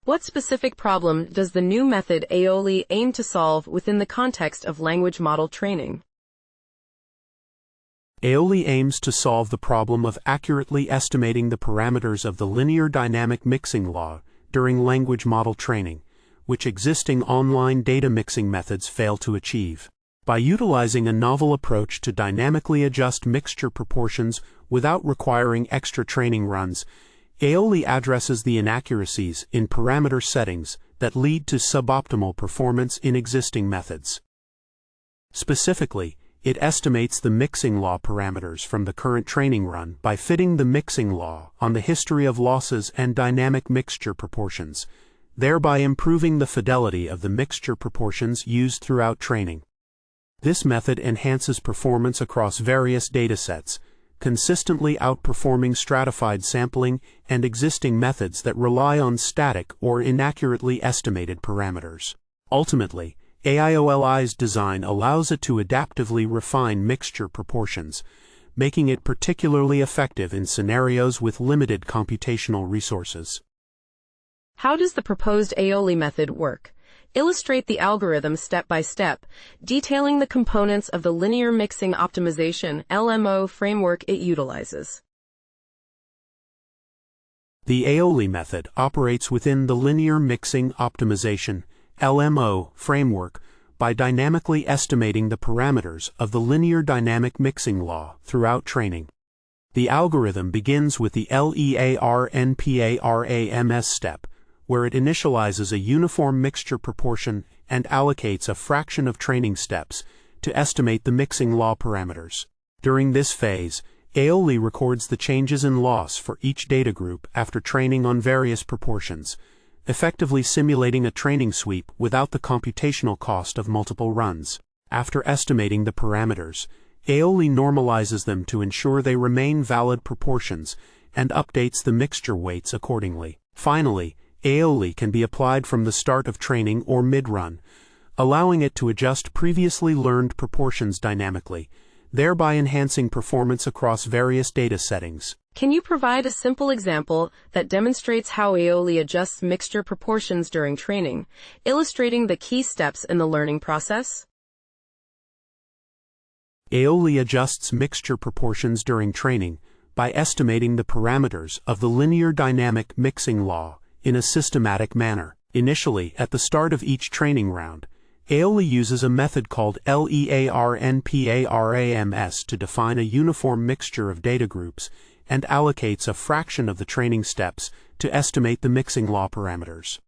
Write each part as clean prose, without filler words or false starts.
What specific problem does the new method Aioli aim to solve within the context of language model training? Aioli aims to solve the problem of accurately estimating the parameters of the linear dynamic mixing law during language model training, which existing online data mixing methods fail to achieve. By utilizing a novel approach to dynamically adjust mixture proportions without requiring extra training runs, Aioli addresses the inaccuracies in parameter settings that lead to suboptimal performance in existing methods. Specifically, it estimates the mixing law parameters from the current training run by fitting the mixing law on the history of losses and dynamic mixture proportions, thereby improving the fidelity of the mixture proportions used throughout training. This method enhances performance across various datasets, consistently outperforming stratified sampling and existing methods that rely on static or inaccurately estimated parameters. Ultimately, Aioli's design allows it to adaptively refine mixture proportions, making it particularly effective in scenarios with limited computational resources. How does the proposed Aioli method work? Illustrate the algorithm step by step, detailing the components of the linear mixing optimization (LMO) framework it utilizes. The Aioli method operates within the linear mixing optimization (LMO) framework by dynamically estimating the parameters of the linear dynamic mixing law throughout training. The algorithm begins with the LEARNPARAMS step, where it initializes a uniform mixture proportion and allocates a fraction of training steps to estimate the mixing law parameters. During this phase, Aioli records the changes in loss for each data group after training on various proportions, effectively simulating a training sweep without the computational cost of multiple runs. After estimating the parameters, Aioli normalizes them to ensure they remain valid proportions and updates the mixture weights accordingly. Finally, Aioli can be applied from the start of training or mid-run, allowing it to adjust previously learned proportions dynamically, thereby enhancing performance across various data settings. Can you provide a simple example that demonstrates how Aioli adjusts mixture proportions during training, illustrating the key steps in the learning process? Aioli adjusts mixture proportions during training by estimating the parameters of the linear dynamic mixing law in a systematic manner. Initially, at the start of each training round, Aioli uses a method called LEARNPARAMS to define a uniform mixture of data groups and allocates a fraction of the training steps to estimate the mixing law parameters.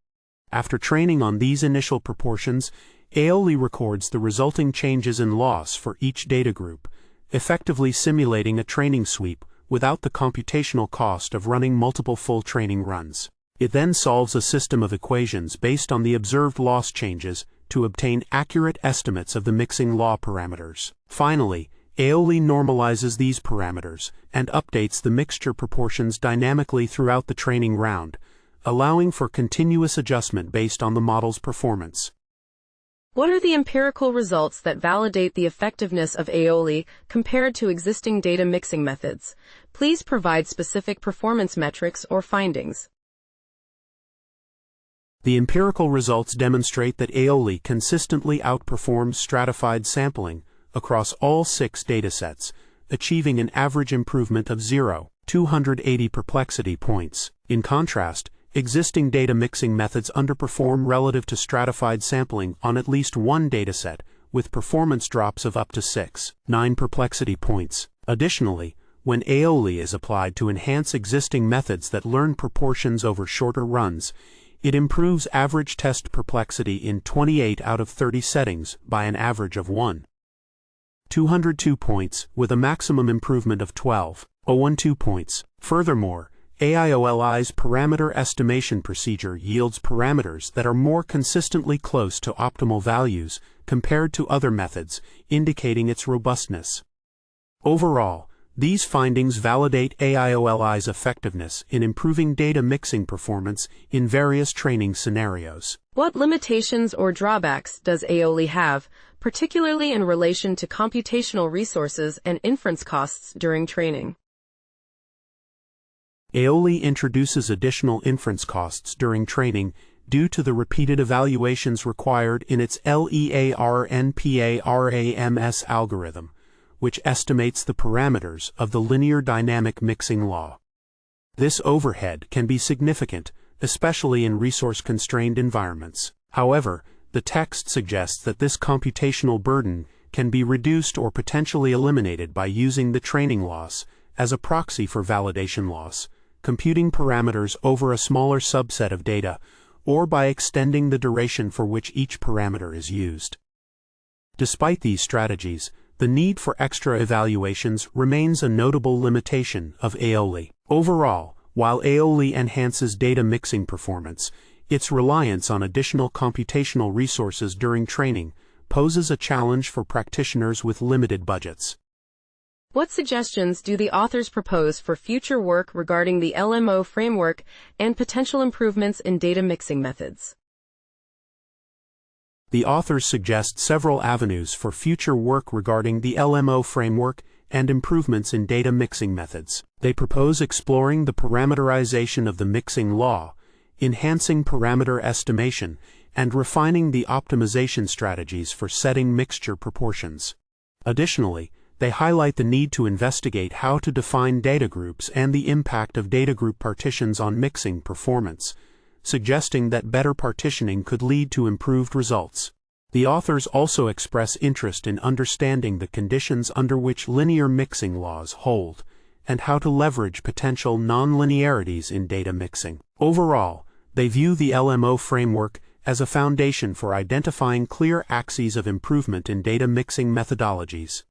After training on these initial proportions, Aioli records the resulting changes in loss for each data group, effectively simulating a training sweep without the computational cost of running multiple full training runs. It then solves a system of equations based on the observed loss changes to obtain accurate estimates of the mixing law parameters. Finally, Aioli normalizes these parameters and updates the mixture proportions dynamically throughout the training round, allowing for continuous adjustment based on the model's performance. What are the empirical results that validate the effectiveness of Aioli compared to existing data mixing methods? Please provide specific performance metrics or findings. The empirical results demonstrate that Aioli consistently outperforms stratified sampling across all 6 datasets, achieving an average improvement of 0.280 perplexity points. In contrast, existing data mixing methods underperform relative to stratified sampling on at least one dataset, with performance drops of up to 6.9 perplexity points. Additionally, when Aioli is applied to enhance existing methods that learn proportions over shorter runs, it improves average test perplexity in 28 out of 30 settings by an average of 1.202 points, with a maximum improvement of 12.012 points. Furthermore, Aioli's parameter estimation procedure yields parameters that are more consistently close to optimal values compared to other methods, indicating its robustness. Overall, these findings validate Aioli's effectiveness in improving data mixing performance in various training scenarios. What limitations or drawbacks does Aioli have, particularly in relation to computational resources and inference costs during training? Aioli introduces additional inference costs during training due to the repeated evaluations required in its LEARNPARAMS algorithm, which estimates the parameters of the linear dynamic mixing law. This overhead can be significant, especially in resource-constrained environments. However, the text suggests that this computational burden can be reduced or potentially eliminated by using the training loss as a proxy for validation loss, computing parameters over a smaller subset of data, or by extending the duration for which each parameter is used. Despite these strategies, the need for extra evaluations remains a notable limitation of Aioli. Overall, while Aioli enhances data mixing performance, its reliance on additional computational resources during training poses a challenge for practitioners with limited budgets. What suggestions do the authors propose for future work regarding the LMO framework and potential improvements in data mixing methods? The authors suggest several avenues for future work regarding the LMO framework and improvements in data mixing methods. They propose exploring the parameterization of the mixing law, enhancing parameter estimation, and refining the optimization strategies for setting mixture proportions. Additionally, they highlight the need to investigate how to define data groups and the impact of data group partitions on mixing performance, suggesting that better partitioning could lead to improved results. The authors also express interest in understanding the conditions under which linear mixing laws hold, and how to leverage potential nonlinearities in data mixing. Overall, they view the LMO framework as a foundation for identifying clear axes of improvement in data mixing methodologies.